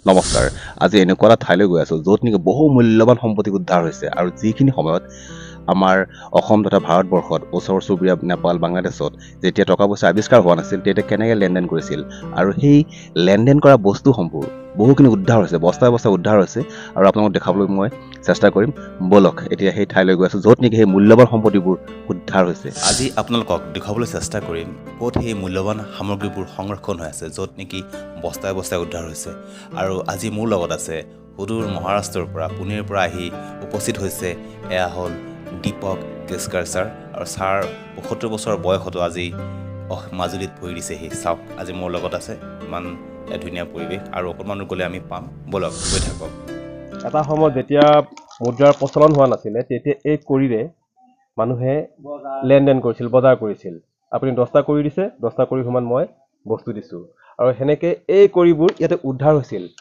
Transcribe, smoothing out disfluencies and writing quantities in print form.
নমস্কাৰ। আজি এনেকুৱা এটা ঠাইলৈ গৈ আছোঁ য'ত নেকি বহু মূল্যৱান সম্পত্তি উদ্ধাৰ হৈছে আৰু যিখিনি সময়ত আমাৰ অসম তথা ভাৰতবৰ্ষত ওচৰ চুবুৰীয়া নেপাল বাংলাদেশত যেতিয়া টকা পইচা আৱিষ্কাৰ হোৱা নাছিল তেতিয়া কেনেকৈ লেনদেন কৰিছিল আৰু সেই লেনদেন কৰা বস্তুসমূহ বহুখিনি উদ্ধাৰ হৈছে, বস্তাই বস্তাই উদ্ধাৰ হৈছে আৰু আপোনালোকক দেখাবলৈ মই চেষ্টা কৰিম। ব'লক এতিয়া সেই ঠাইলৈ গৈ আছোঁ য'ত নেকি সেই মূল্যৱান সম্পত্তিবোৰ উদ্ধাৰ হৈছে। আজি আপোনালোকক দেখুৱাবলৈ চেষ্টা কৰিম ক'ত সেই মূল্যৱান সামগ্ৰীবোৰ সংৰক্ষণ হৈ আছে, য'ত নেকি বস্তাই বস্তাই উদ্ধাৰ হৈছে। আৰু আজি মোৰ লগত আছে সুদূৰ মহাৰাষ্ট্ৰৰ পৰা পুনেৰ পৰা আহি উপস্থিত হৈছে এয়া হ'ল দীপক কেশকাৰ ছাৰ। আৰু ছাৰ ৭৫ বছৰ বয়সতো আজি মাজুলীত ভৰি দিছেহি। চাওক আজি মোৰ লগত আছে, ইমান ধুনীয়া পৰিৱেশ আৰু অকণমান গ'লে আমি পাম। ব'লক গৈ থাকক। এটা সময়ত যেতিয়া মুদ্ৰাৰ প্ৰচলন হোৱা নাছিলে তেতিয়া এই কৰিৰে মানুহে লেনদেন কৰিছিল, বজাৰ কৰিছিল। আপুনি 10টা কৰি দিছে, 10টা কৰি সমান মই বস্তু দিছোঁ। আৰু সেনেকৈ এই কৰিবোৰ ইয়াতে উদ্ধাৰ হৈছিল।